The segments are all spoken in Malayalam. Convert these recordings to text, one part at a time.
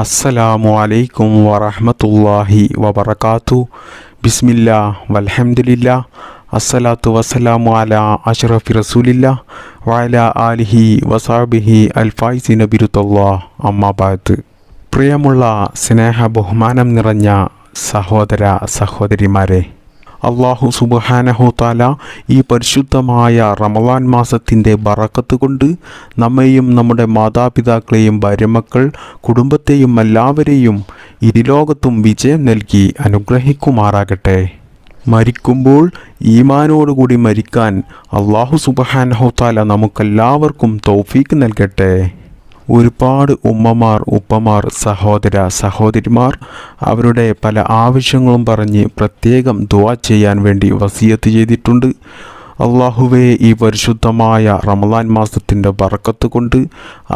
അസ്സലാമു അലൈക്കും വറഹ്മത്തുള്ളാഹി വബറകാതുഹു. ബിസ്മില്ലാ വൽഹംദുലില്ലാ അസ്സലാത്തു വസ്സലാമു അലാ അഷ്റഫി റസൂലില്ലാ വഅലാ ആലിഹി വസഹ്ബിഹി അൽഫൈസിന ബിറുത്തല്ലാഹ്. അമ്മാ ബഅദ്. പ്രിയമുള്ള സ്നേഹ ബഹുമാനം നിറഞ്ഞ സഹോദര സഹോദരിമാരെ, അല്ലാഹു സുബ്ഹാനഹു തആല ഈ പരിശുദ്ധമായ റമളാൻ മാസത്തിൻ്റെ ബറക്കത്ത് കൊണ്ട് നമ്മെയും നമ്മുടെ മാതാപിതാക്കളെയും ഭാര്യമക്കൾ കുടുംബത്തെയും എല്ലാവരെയും ഇരുലോകത്തും വിജയം നൽകി അനുഗ്രഹിക്കുമാറാകട്ടെ. മരിക്കുമ്പോൾ ഈമാനോടുകൂടി മരിക്കാൻ അല്ലാഹു സുബ്ഹാനഹു തആല നമുക്കെല്ലാവർക്കും തൗഫീക്ക് നൽകട്ടെ. ഒരുപാട് ഉമ്മമാർ, ഉപ്പമാർ, സഹോദര സഹോദരിമാർ അവരുടെ പല ആവശ്യങ്ങളും പറഞ്ഞ് പ്രത്യേകം ദുആ ചെയ്യാൻ വേണ്ടി വസിയത്ത് ചെയ്തിട്ടുണ്ട്. അല്ലാഹുവേ, ഈ പരിശുദ്ധമായ റമളാൻ മാസത്തിൻ്റെ ബറക്കത്ത് കൊണ്ട്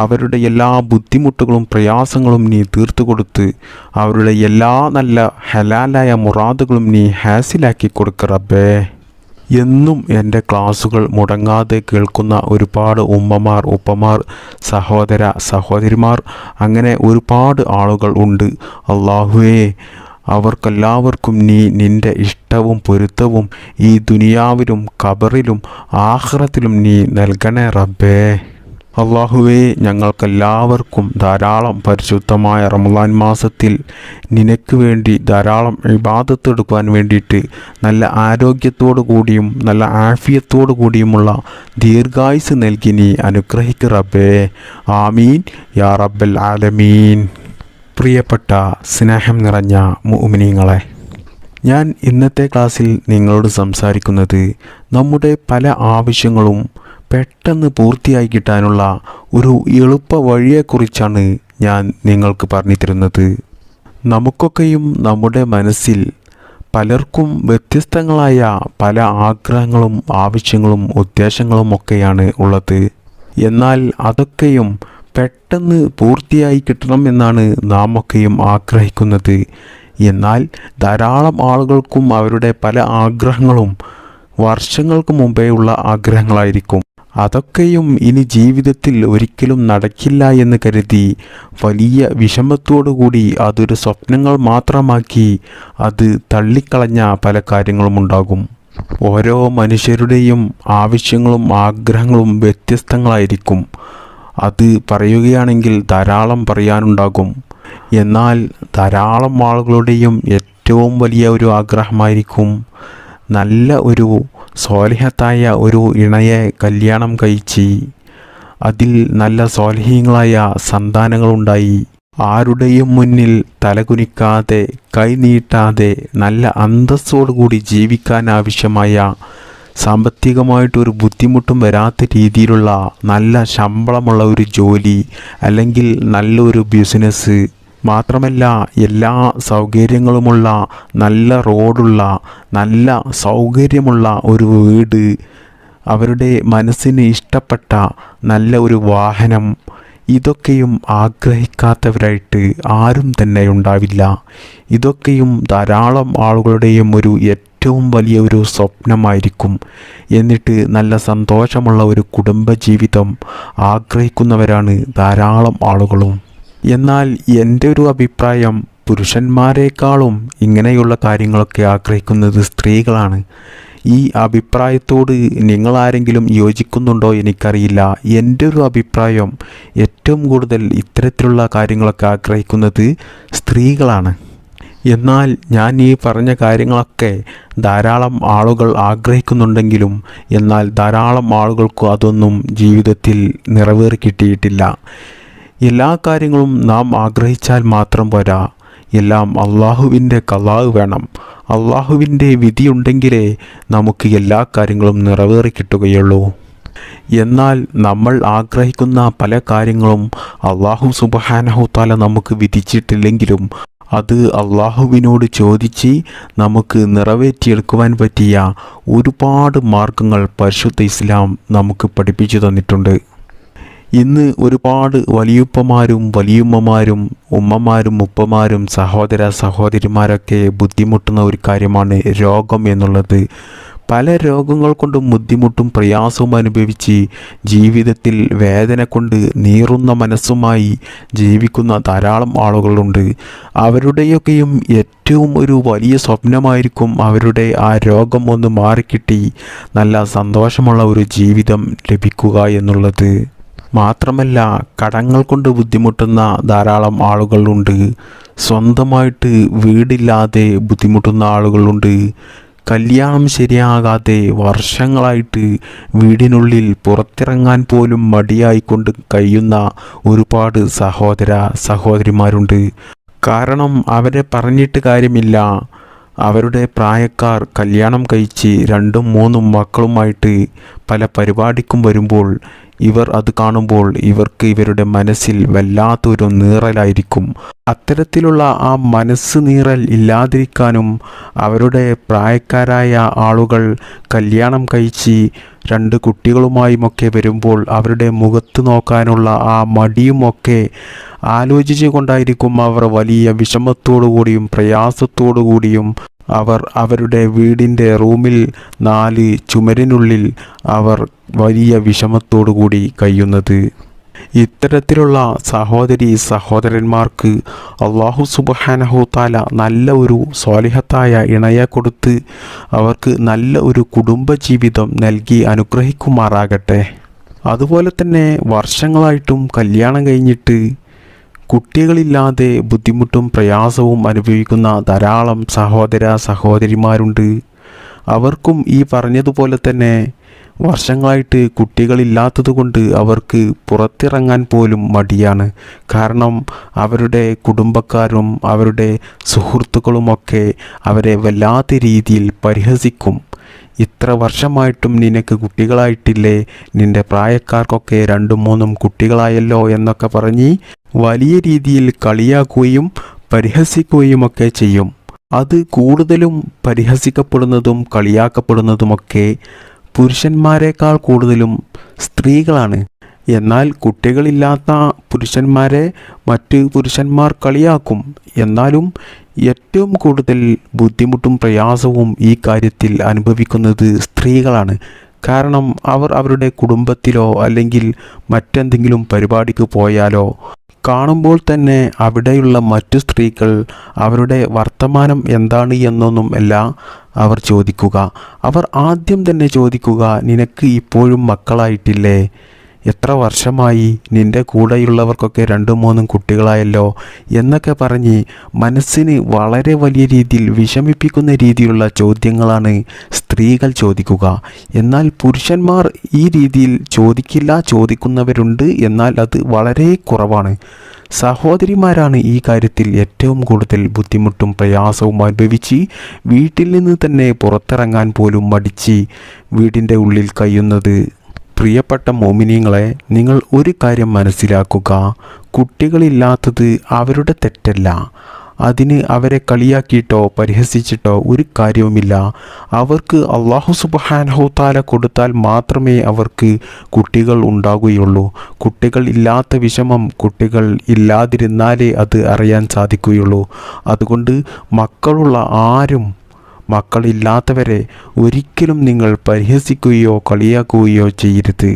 അവരുടെ എല്ലാ ബുദ്ധിമുട്ടുകളും പ്രയാസങ്ങളും നീ തീർത്തു കൊടുത്ത് അവരുടെ എല്ലാ നല്ല ഹലാലായ മുറാദുകളും നീ ഹാസിലാക്കി കൊടുക്ക റബ്ബേ. എന്നും എൻ്റെ ക്ലാസ്സുകൾ മുടങ്ങാതെ കേൾക്കുന്ന ഒരുപാട് ഉമ്മമാർ, ഉപ്പമാർ, സഹോദര സഹോദരിമാർ, അങ്ങനെ ഒരുപാട് ആളുകൾ ഉണ്ട്. അല്ലാഹുവേ, അവർക്കെല്ലാവർക്കും നീ നിൻ്റെ ഇഷ്ടവും പൊരുത്തവും ഈ ദുനിയാവിലും ഖബറിലും ആഖിറത്തിലും നീ നൽകണേ റബ്ബേ. അല്ലാഹുവേ, ഞങ്ങൾക്കെല്ലാവർക്കും ധാരാളം പരിശുദ്ധമായ റമളാൻ മാസത്തിൽ നിനക്ക് വേണ്ടി ധാരാളം ഇബാദത്ത് എടുക്കുവാൻ വേണ്ടിയിട്ട് നല്ല ആരോഗ്യത്തോടു കൂടിയും നല്ല ആഫിയത്തോടു കൂടിയുമുള്ള ദീർഘായുസ് നൽകി നീ അനുഗ്രഹിക്ക് റബ്ബേ. ആമീൻ യാ റബ്ബൽ ആലമീൻ. പ്രിയപ്പെട്ട സ്നേഹം നിറഞ്ഞ മുഅ്മിനീങ്ങളെ, ഞാൻ ഇന്നത്തെ ക്ലാസ്സിൽ നിങ്ങളോട് സംസാരിക്കുന്നത് നമ്മുടെ പല ആവശ്യങ്ങളും പെട്ടെന്ന് പൂർത്തിയായി കിട്ടാനുള്ള ഒരു എളുപ്പ വഴിയെക്കുറിച്ചാണ് ഞാൻ നിങ്ങൾക്ക് പറഞ്ഞു തരുന്നത്. നമുക്കൊക്കെയും നമ്മുടെ മനസ്സിൽ പലർക്കും വ്യത്യസ്തങ്ങളായ പല ആഗ്രഹങ്ങളും ആവശ്യങ്ങളും ഉദ്ദേശങ്ങളും ഒക്കെയാണ് ഉള്ളത്. എന്നാൽ അതൊക്കെയും പെട്ടെന്ന് പൂർത്തിയായി കിട്ടണം എന്നാണ് നാം ഒക്കെയും ആഗ്രഹിക്കുന്നത്. എന്നാൽ ധാരാളം ആളുകൾക്കും അവരുടെ പല ആഗ്രഹങ്ങളും വർഷങ്ങൾക്ക് മുമ്പേ ഉള്ള ആഗ്രഹങ്ങളായിരിക്കും. അതൊക്കെയും ഇനി ജീവിതത്തിൽ ഒരിക്കലും നടക്കില്ല എന്ന് കരുതി വലിയ വിഷമത്തോടുകൂടി അതൊരു സ്വപ്നങ്ങൾ മാത്രമാക്കി അത് തള്ളിക്കളഞ്ഞ പല കാര്യങ്ങളും ഉണ്ടാകും. ഓരോ മനുഷ്യരുടെയും ആവശ്യങ്ങളും ആഗ്രഹങ്ങളും വ്യത്യസ്തങ്ങളായിരിക്കും. അത് പറയുകയാണെങ്കിൽ ധാരാളം പറയാനുണ്ടാകും. എന്നാൽ ധാരാളം ആളുകളുടെയും ഏറ്റവും വലിയ ഒരു ആഗ്രഹമായിരിക്കും നല്ല ഒരു സ്വാലിഹത്തായ ഒരു ഇണയെ കല്യാണം കഴിച്ച് അതിൽ നല്ല സ്വാലിഹീങ്ങളായ സന്താനങ്ങളുണ്ടായി ആരുടെയും മുന്നിൽ തലകുനിക്കാതെ കൈനീട്ടാതെ നല്ല അന്തസ്സോടുകൂടി ജീവിക്കാൻ ആവശ്യമായ സാമ്പത്തികമായിട്ടൊരു ബുദ്ധിമുട്ടും വരാത്ത രീതിയിലുള്ള നല്ല ശമ്പളമുള്ള ഒരു ജോലി അല്ലെങ്കിൽ നല്ലൊരു ബിസിനസ്, മാത്രമല്ല എല്ലാ സൗകര്യങ്ങളുമുള്ള നല്ല റോഡുള്ള നല്ല സൗകര്യമുള്ള ഒരു വീട്, അവരുടെ മനസ്സിന് ഇഷ്ടപ്പെട്ട നല്ല ഒരു വാഹനം, ഇതൊക്കെയും ആഗ്രഹിക്കാത്തവരായിട്ട് ആരും തന്നെ ഉണ്ടാവില്ല. ഇതൊക്കെയും ധാരാളം ആളുകളുടെയും ഒരു ഏറ്റവും വലിയ ഒരു സ്വപ്നമായിരിക്കും. എന്നിട്ട് നല്ല സന്തോഷമുള്ള ഒരു കുടുംബജീവിതം ആഗ്രഹിക്കുന്നവരാണ് ധാരാളം ആളുകളും. എന്നാൽ എൻ്റെ ഒരു അഭിപ്രായം, പുരുഷന്മാരെക്കാളും ഇങ്ങനെയുള്ള കാര്യങ്ങളൊക്കെ ആഗ്രഹിക്കുന്നത് സ്ത്രീകളാണ്. ഈ അഭിപ്രായത്തോട് നിങ്ങളാരെങ്കിലും യോജിക്കുന്നുണ്ടോ എനിക്കറിയില്ല. എൻ്റെ ഒരു അഭിപ്രായം, ഏറ്റവും കൂടുതൽ ഇത്തരത്തിലുള്ള കാര്യങ്ങളൊക്കെ ആഗ്രഹിക്കുന്നത് സ്ത്രീകളാണ്. എന്നാൽ ഞാൻ ഈ പറഞ്ഞ കാര്യങ്ങളൊക്കെ ധാരാളം ആളുകൾ ആഗ്രഹിക്കുന്നുണ്ടെങ്കിലും എന്നാൽ ധാരാളം ആളുകൾക്ക് അതൊന്നും ജീവിതത്തിൽ നിറവേറി കിട്ടിയിട്ടില്ല. എല്ലാ കാര്യങ്ങളും നാം ആഗ്രഹിച്ചാൽ മാത്രം പോരാ, എല്ലാം അള്ളാഹുവിൻ്റെ ഖളാ വേണം. അള്ളാഹുവിൻ്റെ വിധിയുണ്ടെങ്കിലേ നമുക്ക് എല്ലാ കാര്യങ്ങളും നിറവേറി കിട്ടുകയുള്ളൂ. എന്നാൽ നമ്മൾ ആഗ്രഹിക്കുന്ന പല കാര്യങ്ങളും അല്ലാഹു സുബ്ഹാനഹു തആല നമുക്ക് വിധിച്ചിട്ടില്ലെങ്കിലും അത് അള്ളാഹുവിനോട് ചോദിച്ച് നമുക്ക് നിറവേറ്റിയെടുക്കുവാൻ പറ്റിയ ഒരുപാട് മാർഗങ്ങൾ പരിശുദ്ധ ഇസ്ലാം നമുക്ക് പഠിപ്പിച്ചു തന്നിട്ടുണ്ട്. ഇന്ന് ഒരുപാട് വലിയുപ്പമാരും വലിയുമ്മമാരും ഉമ്മമാരും ഉപ്പമാരും സഹോദര സഹോദരിമാരൊക്കെ ബുദ്ധിമുട്ടുന്ന ഒരു കാര്യമാണ് രോഗം എന്നുള്ളത്. പല രോഗങ്ങൾ കൊണ്ടും ബുദ്ധിമുട്ടും പ്രയാസവും അനുഭവിച്ച് ജീവിതത്തിൽ വേദന കൊണ്ട് നീറുന്ന മനസ്സുമായി ജീവിക്കുന്ന ധാരാളം ആളുകളുണ്ട്. അവരുടെയൊക്കെയും ഏറ്റവും ഒരു വലിയ സ്വപ്നമായിരിക്കും അവരുടെ ആ രോഗം ഒന്ന് മാറിക്കിട്ടി നല്ല സന്തോഷമുള്ള ഒരു ജീവിതം ലഭിക്കുക എന്നുള്ളത്. മാത്രമല്ല, കടങ്ങൾ കൊണ്ട് ബുദ്ധിമുട്ടുന്ന ധാരാളം ആളുകളുണ്ട്. സ്വന്തമായിട്ട് വീടില്ലാതെ ബുദ്ധിമുട്ടുന്ന ആളുകളുണ്ട്. കല്യാണം ശരിയാകാതെ വർഷങ്ങളായിട്ട് വീടിനുള്ളിൽ പുറത്തിറങ്ങാൻ പോലും മടിയായിക്കൊണ്ട് കഴിയുന്ന ഒരുപാട് സഹോദരിമാരുണ്ട്. കാരണം അവരെ പറഞ്ഞിട്ട് കാര്യമില്ല. അവരുടെ പ്രായക്കാർ കല്യാണം കഴിച്ച് 2ഉം 3ഉം മക്കളുമായിട്ട് പല പരിപാടിക്കും വരുമ്പോൾ ഇവർ അത് കാണുമ്പോൾ ഇവർക്ക് ഇവരുടെ മനസ്സിൽ വല്ലാത്തൊരു നീറലായിരിക്കും. അത്തരത്തിലുള്ള ആ മനസ്സ് നീറൽ ഇല്ലാതിരിക്കാനും അവരുടെ പ്രായക്കാരായ ആളുകൾ കല്യാണം കഴിച്ച് 2 കുട്ടികളുമായുമൊക്കെ വരുമ്പോൾ അവരുടെ മുഖത്ത് നോക്കാനുള്ള ആ മടിയുമൊക്കെ ആലോചിച്ചു കൊണ്ടായിരിക്കും അവർ വലിയ വിഷമത്തോടു കൂടിയും പ്രയാസത്തോടു കൂടിയും അവർ അവരുടെ വീടിൻ്റെ റൂമിൽ 4 ചുമരിനുള്ളിൽ അവർ വലിയ വിഷമത്തോടു കൂടി കഴിയുന്നത്. ഇത്തരത്തിലുള്ള സഹോദരന്മാർക്ക് അല്ലാഹു സുബ്ഹാനഹു തആല നല്ല ഒരു സ്വാലിഹത്തായ ഇണയെ കൊടുത്ത് അവർക്ക് നല്ല ഒരു കുടുംബജീവിതം നൽകി അനുഗ്രഹിക്കുമാറാകട്ടെ. അതുപോലെ തന്നെ വർഷങ്ങളായിട്ടും കല്യാണം കഴിഞ്ഞിട്ട് കുട്ടികളില്ലാതെ ബുദ്ധിമുട്ടും പ്രയാസവും അനുഭവിക്കുന്ന ധാരാളം സഹോദരിമാരുണ്ട്. അവർക്കും ഈ പറഞ്ഞതുപോലെ തന്നെ വർഷങ്ങളായിട്ട് കുട്ടികളില്ലാത്തതുകൊണ്ട് അവർക്ക് പുറത്തിറങ്ങാൻ പോലും മടിയാണ്. കാരണം അവരുടെ കുടുംബക്കാരും അവരുടെ സുഹൃത്തുക്കളുമൊക്കെ അവരെ വല്ലാത്ത രീതിയിൽ പരിഹസിക്കും. ഇത്ര വർഷമായിട്ടും നിനക്ക് കുട്ടികളായിട്ടില്ലേ, നിൻ്റെ പ്രായക്കാർക്കൊക്കെ 2ഉം 3ഉം കുട്ടികളായല്ലോ എന്നൊക്കെ പറഞ്ഞ് വലിയ രീതിയിൽ കളിയാക്കുകയും പരിഹസിക്കുകയുമൊക്കെ ചെയ്യും. അത് കൂടുതലും പരിഹസിക്കപ്പെടുന്നതും കളിയാക്കപ്പെടുന്നതുമൊക്കെ പുരുഷന്മാരെക്കാൾ കൂടുതലും സ്ത്രീകളാണ്. എന്നാൽ കുട്ടികളില്ലാത്ത പുരുഷന്മാരെ മറ്റ് പുരുഷന്മാർ കളിയാക്കും. എന്നാലും ഏറ്റവും കൂടുതൽ ബുദ്ധിമുട്ടും പ്രയാസവും ഈ കാര്യത്തിൽ അനുഭവിക്കുന്നത് സ്ത്രീകളാണ്. കാരണം അവർ അവരുടെ കുടുംബത്തിലോ അല്ലെങ്കിൽ മറ്റെന്തെങ്കിലും പരിപാടിക്ക് പോയാലോ കാണുമ്പോൾ തന്നെ അവിടെയുള്ള മറ്റു സ്ത്രീകൾ അവരുടെ വർത്തമാനം എന്താണ് എന്നൊന്നും അല്ല അവർ ചോദിക്കുക. അവർ ആദ്യം തന്നെ ചോദിക്കുക, നിനക്ക് ഇപ്പോഴും മക്കളായിട്ടില്ലേ, എത്ര വർഷമായി, നിൻ്റെ കൂടെയുള്ളവർക്കൊക്കെ 2ഉം 3ഉം കുട്ടികളായല്ലോ എന്നൊക്കെ പറഞ്ഞ് മനസ്സിന് വളരെ വലിയ രീതിയിൽ വിഷമിപ്പിക്കുന്ന രീതിയിലുള്ള ചോദ്യങ്ങളാണ് സ്ത്രീകൾ ചോദിക്കുക. എന്നാൽ പുരുഷന്മാർ ഈ രീതിയിൽ ചോദിക്കുന്നവരുണ്ട്, എന്നാൽ അത് വളരെ കുറവാണ്. സഹോദരിമാരാണ് ഈ കാര്യത്തിൽ ഏറ്റവും കൂടുതൽ ബുദ്ധിമുട്ടും പ്രയാസവും അനുഭവിച്ച് വീട്ടിൽ നിന്ന് തന്നെ പുറത്തിറങ്ങാൻ പോലും മടിച്ച് വീടിൻ്റെ ഉള്ളിൽ കഴിയുന്നത്. പ്രിയപ്പെട്ട മോമിനീങ്ങളെ, നിങ്ങൾ ഒരു കാര്യം മനസ്സിലാക്കുക, കുട്ടികളില്ലാത്തത് അവരുടെ തെറ്റല്ല. അതിന് അവരെ കളിയാക്കിയിട്ടോ പരിഹസിച്ചിട്ടോ ഒരു കാര്യവുമില്ല. അവർക്ക് അല്ലാഹു സുബ്ഹാനഹു തആല കൊടുത്താൽ മാത്രമേ അവർക്ക് കുട്ടികൾ ഉണ്ടാകുകയുള്ളൂ. കുട്ടികൾ ഇല്ലാത്ത വിഷമം കുട്ടികൾ ഇല്ലാതിരുന്നാലേ അത് അറിയാൻ സാധിക്കുകയുള്ളൂ. അതുകൊണ്ട് മക്കളില്ലാത്തവരെ ഒരിക്കലും നിങ്ങൾ പരിഹസിക്കുകയോ കളിയാക്കുകയോ ചെയ്യരുത്.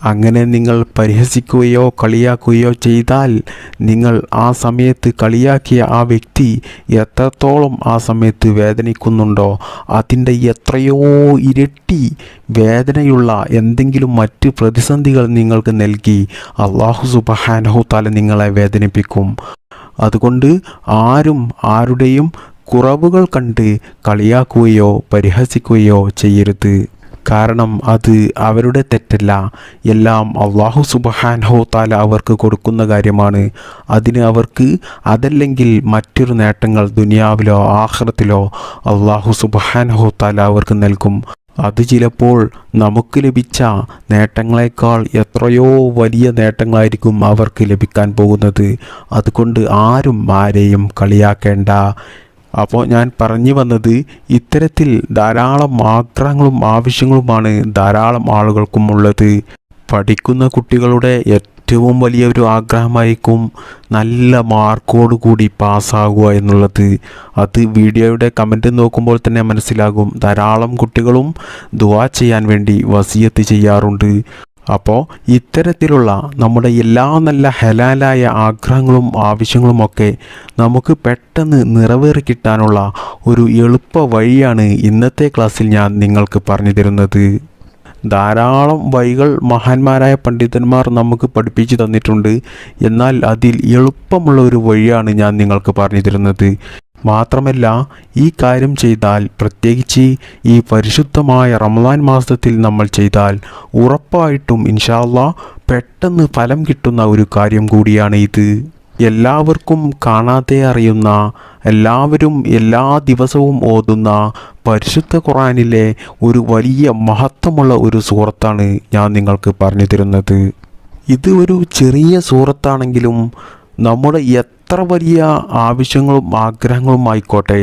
അങ്ങനെ നിങ്ങൾ പരിഹസിക്കുകയോ കളിയാക്കുകയോ ചെയ്താൽ നിങ്ങൾ ആ സമയത്ത് കളിയാക്കിയ ആ വ്യക്തി എത്രത്തോളം ആ സമയത്ത് വേദനിക്കുന്നുണ്ടോ അതിൻ്റെ എത്രയോ ഇരട്ടി വേദനയുള്ള എന്തെങ്കിലും മറ്റ് പ്രതിസന്ധികൾ നിങ്ങൾക്ക് നൽകി അല്ലാഹു സുബ്ഹാനഹു തആല നിങ്ങളെ വേദനിപ്പിക്കും. അതുകൊണ്ട് ആരുടെയും കുറവുകൾ കണ്ട് കളിയാക്കുകയോ പരിഹസിക്കുകയോ ചെയ്യരുത്. കാരണം അത് അവരുടെ തെറ്റല്ല, എല്ലാം അല്ലാഹു സുബ്ഹാനഹു തആല അവർക്ക് കൊടുക്കുന്ന കാര്യമാണ്. അതിന് അവർക്ക് അതല്ലെങ്കിൽ മറ്റൊരു നേട്ടങ്ങൾ ദുനിയാവിലോ ആഖിറത്തിലോ അല്ലാഹു സുബ്ഹാനഹു തആല അവർക്ക് നൽകും. അത് ചിലപ്പോൾ നമുക്ക് ലഭിച്ച നേട്ടങ്ങളെക്കാൾ എത്രയോ വലിയ നേട്ടങ്ങളായിരിക്കും അവർക്ക് ലഭിക്കാൻ പോകുന്നത്. അതുകൊണ്ട് ആരെയും കളിയാക്കേണ്ട. അപ്പോൾ ഞാൻ പറഞ്ഞു വന്നത്, ഇത്തരത്തിൽ ധാരാളം ആഗ്രഹങ്ങളും ആവശ്യങ്ങളുമാണ് ധാരാളം ആളുകൾക്കും ഉള്ളത്. പഠിക്കുന്ന കുട്ടികളുടെ ഏറ്റവും വലിയൊരു ആഗ്രഹമായിരിക്കും നല്ല മാർക്കോട് കൂടി പാസ്സാകുക എന്നുള്ളത്. അത് വീഡിയോയുടെ കമൻറ്റ് നോക്കുമ്പോൾ തന്നെ മനസ്സിലാകും. ധാരാളം കുട്ടികളും ദുആ ചെയ്യാൻ വേണ്ടി വസിയത്ത് ചെയ്യാറുണ്ട്. അപ്പോൾ ഇത്തരത്തിലുള്ള നമ്മുടെ എല്ലാ നല്ല ഹലാലായ ആഗ്രഹങ്ങളും ആവശ്യങ്ങളുമൊക്കെ നമുക്ക് പെട്ടെന്ന് നിറവേറി കിട്ടാനുള്ള ഒരു എളുപ്പ വഴിയാണ് ഇന്നത്തെ ക്ലാസ്സിൽ ഞാൻ നിങ്ങൾക്ക് പറഞ്ഞു തരുന്നത്. ധാരാളം വഴികൾ മഹാന്മാരായ പണ്ഡിതന്മാർ നമുക്ക് പഠിപ്പിച്ചു തന്നിട്ടുണ്ട്. എന്നാൽ അതിൽ എളുപ്പമുള്ള ഒരു വഴിയാണ് ഞാൻ നിങ്ങൾക്ക് പറഞ്ഞു തരുന്നത്. മാത്രമല്ല, ഈ കാര്യം ചെയ്താൽ, പ്രത്യേകിച്ച് ഈ പരിശുദ്ധമായ റമദാൻ മാസത്തിൽ നമ്മൾ ചെയ്താൽ ഉറപ്പായിട്ടും ഇൻഷാ അല്ലാഹ് പെട്ടെന്ന് ഫലം കിട്ടുന്ന ഒരു കാര്യം കൂടിയാണ് ഇത്. എല്ലാവർക്കും കാണാതെ അറിയുന്ന, എല്ലാവരും എല്ലാ ദിവസവും ഓതുന്ന പരിശുദ്ധ ഖുർആനിലെ ഒരു വലിയ മഹത്വമുള്ള ഒരു സൂറത്താണ് ഞാൻ നിങ്ങൾക്ക് പറഞ്ഞു തരുന്നത്. ഇത് ഒരു ചെറിയ സൂറത്താണെങ്കിലും നമ്മുടെ എത്ര വലിയ ആവശ്യങ്ങളും ആഗ്രഹങ്ങളും ആയിക്കോട്ടെ,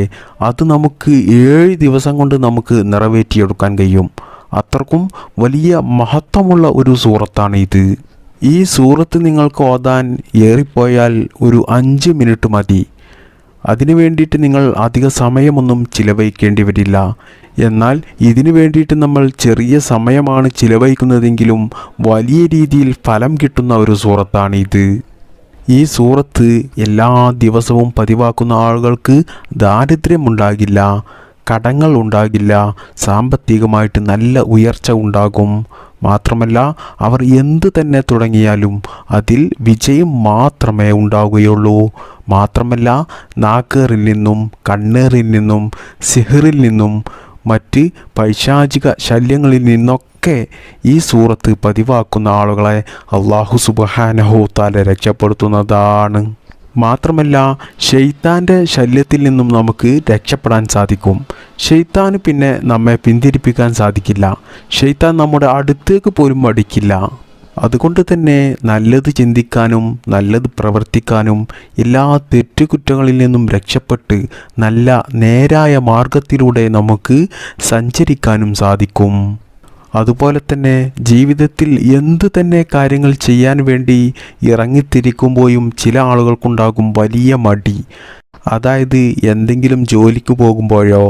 അത് നമുക്ക് 7 ദിവസം കൊണ്ട് നമുക്ക് നിറവേറ്റിയെടുക്കാൻ കഴിയും. അത്രക്കും വലിയ മഹത്വമുള്ള ഒരു സൂറത്താണ് ഇത്. ഈ സൂറത്ത് നിങ്ങൾക്ക് ഓതാൻ ഏറിപ്പോയാൽ ഒരു 5 മിനിറ്റ് മതി. അതിനു വേണ്ടിയിട്ട് നിങ്ങൾ അധിക സമയമൊന്നും ചിലവഴിക്കേണ്ടി വരില്ല. എന്നാൽ ഇതിനു വേണ്ടിയിട്ട് നമ്മൾ ചെറിയ സമയമാണ് ചിലവഴിക്കുന്നതെങ്കിലും വലിയ രീതിയിൽ ഫലം കിട്ടുന്ന ഒരു സൂറത്താണിത്. ഈ സൂറത്ത് എല്ലാ ദിവസവും പതിവാക്കുന്ന ആളുകൾക്ക് ദാരിദ്ര്യമുണ്ടാകില്ല, കടങ്ങൾ ഉണ്ടാകില്ല, സാമ്പത്തികമായിട്ട് നല്ല ഉയർച്ച ഉണ്ടാകും. മാത്രമല്ല, അവർ എന്ത് തന്നെ തുടങ്ങിയാലും അതിൽ വിജയം മാത്രമേ ഉണ്ടാവുകയുള്ളൂ. മാത്രമല്ല, നാക്കേറിൽ നിന്നും, കണ്ണേറിൽ നിന്നും, സിഹറിൽ നിന്നും, മറ്റ് പൈശാചിക ശല്യങ്ങളിൽ നിന്നൊക്കെ ഈ സൂറത്ത് പതിവാക്കുന്ന ആളുകളെ അല്ലാഹു സുബ്ഹാനഹു തആല രക്ഷപ്പെടുത്തുന്നതാണ്. മാത്രമല്ല, ശൈത്താൻ്റെ ശല്യത്തിൽ നിന്നും നമുക്ക് രക്ഷപ്പെടാൻ സാധിക്കും. ശൈത്താന് പിന്നെ നമ്മെ പിന്തിരിപ്പിക്കാൻ സാധിക്കില്ല. ശൈത്താൻ നമ്മുടെ അടുത്തേക്ക് പോലും അടുക്കില്ല. അതുകൊണ്ട് തന്നെ നല്ലത് ചിന്തിക്കാനും നല്ലത് പ്രവർത്തിക്കാനും എല്ലാ തെറ്റുകുറ്റങ്ങളിൽ നിന്നും രക്ഷപ്പെട്ട് നല്ല നേരായ മാർഗത്തിലൂടെ നമുക്ക് സഞ്ചരിക്കാനും സാധിക്കും. അതുപോലെ തന്നെ ജീവിതത്തിൽ എന്ത് തന്നെ കാര്യങ്ങൾ ചെയ്യാൻ വേണ്ടി ഇറങ്ങിത്തിരിക്കുമ്പോഴും ചില ആളുകൾക്കുണ്ടാകും വലിയ മടി. അതായത് എന്തെങ്കിലും ജോലിക്ക് പോകുമ്പോഴോ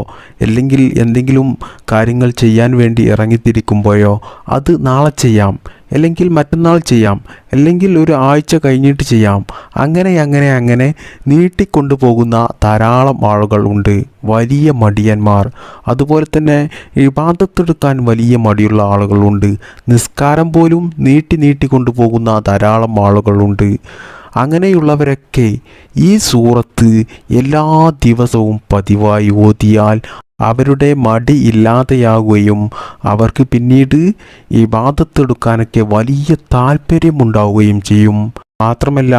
അല്ലെങ്കിൽ എന്തെങ്കിലും കാര്യങ്ങൾ ചെയ്യാൻ വേണ്ടി ഇറങ്ങിത്തിരിക്കുമ്പോഴോ അത് നാളെ ചെയ്യാം, അല്ലെങ്കിൽ മറ്റന്നാൾ ചെയ്യാം, അല്ലെങ്കിൽ ഒരു ആഴ്ച കഴിഞ്ഞിട്ട് ചെയ്യാം, അങ്ങനെ നീട്ടിക്കൊണ്ടു പോകുന്ന ധാരാളം ആളുകൾ ഉണ്ട്, വലിയ മടിയന്മാർ. അതുപോലെ തന്നെ ഇബാദത്തെടുക്കാൻ വലിയ മടിയുള്ള ആളുകളുണ്ട്. നിസ്കാരം പോലും നീട്ടിക്കൊണ്ടു പോകുന്ന ധാരാളം ആളുകളുണ്ട്. അങ്ങനെയുള്ളവരൊക്കെ ഈ സൂറത്ത് എല്ലാ ദിവസവും പതിവായി ഓതിയാൽ അവരുടെ മടി ഇല്ലാതെയാവുകയും അവർക്ക് പിന്നീട് ഇബാദത്തെടുക്കാനൊക്കെ വലിയ താല്പര്യമുണ്ടാവുകയും ചെയ്യും. മാത്രമല്ല,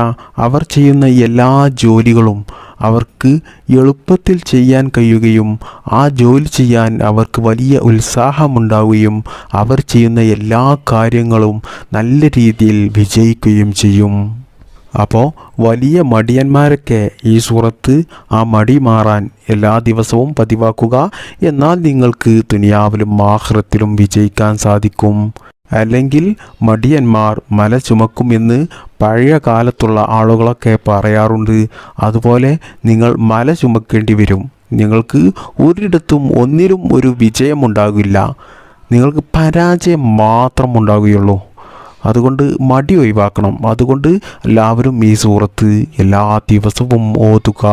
അവർ ചെയ്യുന്ന എല്ലാ ജോലികളും അവർക്ക് എളുപ്പത്തിൽ ചെയ്യാൻ കഴിയുകയും ആ ജോലി ചെയ്യാൻ അവർക്ക് വലിയ ഉത്സാഹമുണ്ടാവുകയും അവർ ചെയ്യുന്ന എല്ലാ കാര്യങ്ങളും നല്ല രീതിയിൽ വിജയിക്കുകയും ചെയ്യും. അപ്പോൾ വലിയ മടിയന്മാരൊക്കെ ഈ സൂറത്ത് ആ മടി മാറാൻ എല്ലാ ദിവസവും പതിവാക്കുക. എന്നാൽ നിങ്ങൾക്ക് ദുനിയാവിലും ആഖിറത്തിലും വിജയിക്കാൻ സാധിക്കും. അല്ലെങ്കിൽ മടിയന്മാർ മല ചുമക്കുമെന്ന് പഴയ കാലത്തുള്ള ആളുകളൊക്കെ പറയാറുണ്ട്. അതുപോലെ നിങ്ങൾ മല ചുമക്കേണ്ടി വരും. നിങ്ങൾക്ക് ഒരിടത്തും ഒന്നിലും ഒരു വിജയമുണ്ടാകില്ല. നിങ്ങൾക്ക് പരാജയം മാത്രം ഉണ്ടാകുകയുള്ളൂ. അതുകൊണ്ട് മടി ഒഴിവാക്കണം. അതുകൊണ്ട് എല്ലാവരും ഈ സൂറത്ത് എല്ലാ ദിവസവും ഓതുക.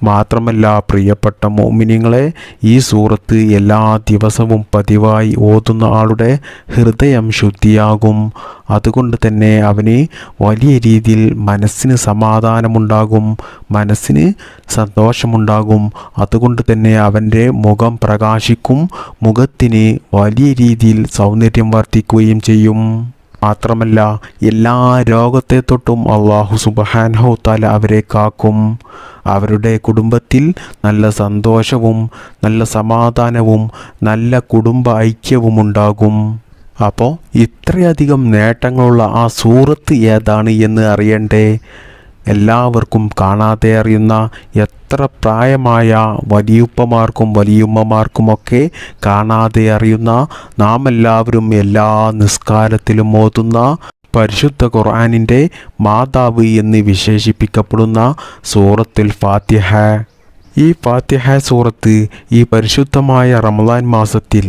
മാത്രമല്ല, പ്രിയപ്പെട്ട മുഅ്മിനീങ്ങളെ, ഈ സൂറത്ത് എല്ലാ ദിവസവും പതിവായി ഓതുന്ന ആളുടെ ഹൃദയം ശുദ്ധിയാകും. അതുകൊണ്ട് തന്നെ അവന് വലിയ രീതിയിൽ മനസ്സിന് സമാധാനമുണ്ടാകും, മനസ്സിന് സന്തോഷമുണ്ടാകും. അതുകൊണ്ട് തന്നെ അവൻ്റെ മുഖം പ്രകാശിക്കും, മുഖത്തിന് വലിയ രീതിയിൽ സൗന്ദര്യം വർദ്ധിക്കുകയും ചെയ്യും. മാത്രമല്ല, എല്ലാ രോഗത്തെ തൊട്ടും അല്ലാഹു സുബ്ഹാനഹു തആല അവരെ കാക്കും. അവരുടെ കുടുംബത്തിൽ നല്ല സന്തോഷവും നല്ല സമാധാനവും നല്ല കുടുംബ ഐക്യവും ഉണ്ടാകും. അപ്പോൾ ഇത്രയധികം നേട്ടങ്ങളുള്ള ആ സൂറത്ത് ഏതാണ് എന്ന് അറിയണ്ടേ? എല്ലാവർക്കും കാണാതെ അറിയുന്ന എത്ര പ്രായമായ വലിയുപ്പമാർക്കും വലിയുമ്മമാർക്കുമൊക്കെ കാണാതെ അറിയുന്ന നാം എല്ലാവരും എല്ലാ നിസ്കാരത്തിലും ഓതുന്ന പരിശുദ്ധ ഖുർആനിൻ്റെ മാതാവ് എന്ന് വിശേഷിപ്പിക്കപ്പെടുന്ന സൂറത്തുൽ ഫാത്തിഹ. ഈ ഫാത്തിഹ സൂറത്ത് ഈ പരിശുദ്ധമായ റമദാൻ മാസത്തിൽ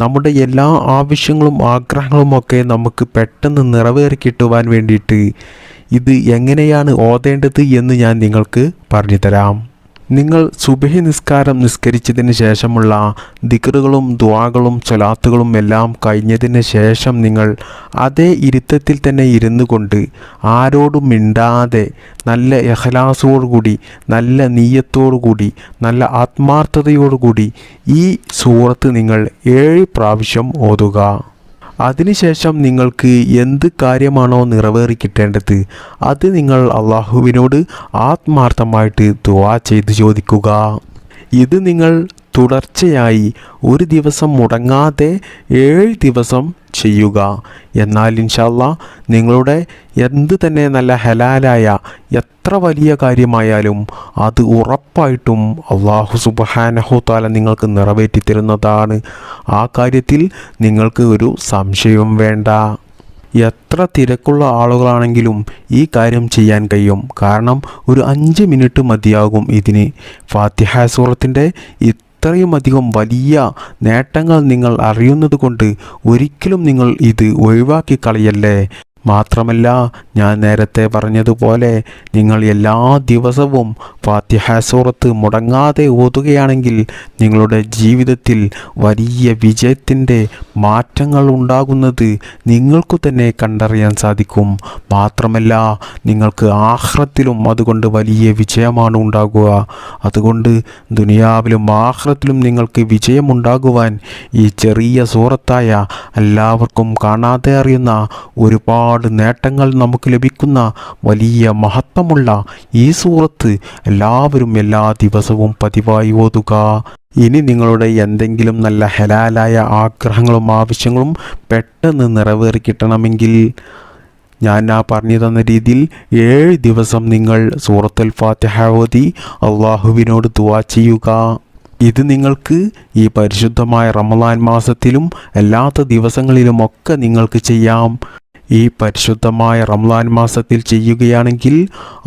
നമ്മുടെ എല്ലാ ആവശ്യങ്ങളും ആഗ്രഹങ്ങളുമൊക്കെ നമുക്ക് പെട്ടെന്ന് നിറവേറി കിട്ടുവാൻ വേണ്ടിയിട്ട് ഇത് എങ്ങനെയാണ് ഓതേണ്ടത് എന്ന് ഞാൻ നിങ്ങൾക്ക് പറഞ്ഞു തരാം. നിങ്ങൾ സുബഹി നിസ്കാരം നിസ്കരിച്ചതിന് ശേഷമുള്ള ദിക്റുകളും ദുആകളും സ്വലാത്തുകളും എല്ലാം കഴിഞ്ഞതിന് ശേഷം നിങ്ങൾ അതേ ഇരുത്തത്തിൽ തന്നെ ഇരുന്നു കൊണ്ട് ആരോടും മിണ്ടാതെ നല്ല ഇഖ്ലാസോടുകൂടി നല്ല നീയത്തോടുകൂടി നല്ല ആത്മാർത്ഥതയോടുകൂടി ഈ സൂറത്ത് നിങ്ങൾ 7 പ്രാവശ്യം ഓതുക. അതിനുശേഷം നിങ്ങൾക്ക് എന്ത് കാര്യമാണോ നിറവേറി കിട്ടേണ്ടത് അത് നിങ്ങൾ അള്ളാഹുവിനോട് ആത്മാർത്ഥമായിട്ട് ദുആ ചെയ്ത് ചോദിക്കുക. ഇത് നിങ്ങൾ തുടർച്ചയായി ഒരു ദിവസം മുടങ്ങാതെ 7 ദിവസം ചെയ്യുക. എന്നാൽ ഇൻഷാ അല്ലാഹ് നിങ്ങളുടെ എന്ത് തന്നെ നല്ല ഹലാലായ എത്ര വലിയ കാര്യമായാലും അത് ഉറപ്പായിട്ടും അല്ലാഹു സുബ്ഹാനഹു തആല നിങ്ങൾക്ക് നിറവേറ്റി തരുന്നതാണ്. ആ കാര്യത്തിൽ നിങ്ങൾക്ക് ഒരു സംശയവും വേണ്ട. എത്ര തിരക്കുള്ള ആളുകളാണെങ്കിലും ഈ കാര്യം ചെയ്യാൻ കഴിയും. കാരണം ഒരു 5 മിനിറ്റ് മതിയാകും ഇതിന്. ഫാത്തിഹ സൂറത്തിൻ്റെ ഇത്രയും അധികം വലിയ നേട്ടങ്ങൾ നിങ്ങൾ അറിയുന്നത് കൊണ്ട് ഒരിക്കലും നിങ്ങൾ ഇത് ഒഴിവാക്കി കളയല്ലേ. മാത്രമല്ല, ഞാൻ നേരത്തെ പറഞ്ഞതുപോലെ നിങ്ങൾ എല്ലാ ദിവസവും ഫാത്തിഹ സൂറത്ത് മുടങ്ങാതെ ഓതുകയാണെങ്കിൽ നിങ്ങളുടെ ജീവിതത്തിൽ വലിയ വിജയത്തിൻ്റെ മാറ്റങ്ങൾ ഉണ്ടാകുന്നത് നിങ്ങൾക്ക് തന്നെ കണ്ടറിയാൻ സാധിക്കും. മാത്രമല്ല, നിങ്ങൾക്ക് ആഖിറത്തിലും അതുകൊണ്ട് വലിയ വിജയമാണ് ഉണ്ടാകുക. അതുകൊണ്ട് ദുനിയാവിലും ആഖിറത്തിലും നിങ്ങൾക്ക് വിജയമുണ്ടാകുവാൻ ഈ ചെറിയ സൂറത്തായ എല്ലാവർക്കും കാണാതെ അറിയുന്ന ഒരുപാട് നേട്ടങ്ങൾ നമുക്ക് ലഭിക്കുന്ന വലിയ മഹത്വമുള്ള ഈ സൂറത്ത് എല്ലാവരും എല്ലാ ദിവസവും പതിവായി ഓതുക. ഇനി നിങ്ങളുടെ എന്തെങ്കിലും നല്ല ഹലാലായ ആഗ്രഹങ്ങളും ആവശ്യങ്ങളും പെട്ടെന്ന് നിറവേറി കിട്ടണമെങ്കിൽ ഞാൻ പറഞ്ഞു തന്ന രീതിയിൽ 7 ദിവസം നിങ്ങൾ സൂറത്തുൽ ഫാത്തിഹ ഓതി അള്ളാഹുവിനോട് ദുആ ചെയ്യുക. ഇത് നിങ്ങൾക്ക് ഈ പരിശുദ്ധമായ റമദാൻ മാസത്തിലും അല്ലാത്ത ദിവസങ്ങളിലുമൊക്കെ നിങ്ങൾക്ക് ചെയ്യാം. ഈ പരിശുദ്ധമായ റമദാൻ മാസത്തിൽ ചെയ്യുകയാണെങ്കിൽ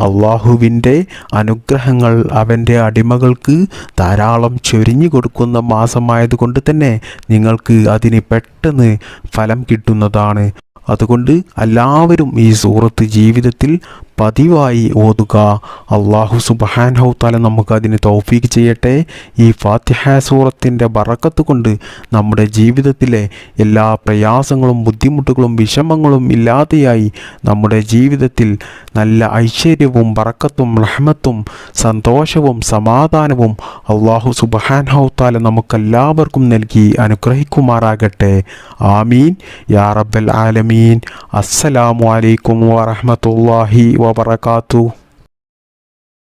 അള്ളാഹുവിൻ്റെ അനുഗ്രഹങ്ങൾ അവൻ്റെ അടിമകൾക്ക് ധാരാളം ചൊരിഞ്ഞു കൊടുക്കുന്ന മാസമായതുകൊണ്ട് തന്നെ നിങ്ങൾക്ക് അതിന് പെട്ടെന്ന് ഫലം കിട്ടുന്നതാണ്. അതുകൊണ്ട് എല്ലാവരും ഈ സൂറത്ത് ജീവിതത്തിൽ പതിവായി ഓതുക. അല്ലാഹു സുബ്ഹാനഹു തആല നമുക്ക് അതിന് തൗഫീഖ് ചെയ്യട്ടെ. ഈ ഫാത്തിഹ സൂറത്തിൻ്റെ ബറക്കത്ത് കൊണ്ട് നമ്മുടെ ജീവിതത്തിലെ എല്ലാ പ്രയാസങ്ങളും ബുദ്ധിമുട്ടുകളും വിഷമങ്ങളും ഇല്ലാതെയായി നമ്മുടെ ജീവിതത്തിൽ നല്ല ഐശ്വര്യവും ബറക്കത്തും റഹ്മത്തും സന്തോഷവും സമാധാനവും അല്ലാഹു സുബ്ഹാനഹു തആല നമുക്കെല്ലാവർക്കും നൽകി അനുഗ്രഹിക്കുമാറാകട്ടെ. ആമീൻ യാ റബ്ബൽ ആലമീൻ. അസ്സലാമു അലൈക്കും വറഹ്മത്തുള്ളാഹി വബറകാതുഹു.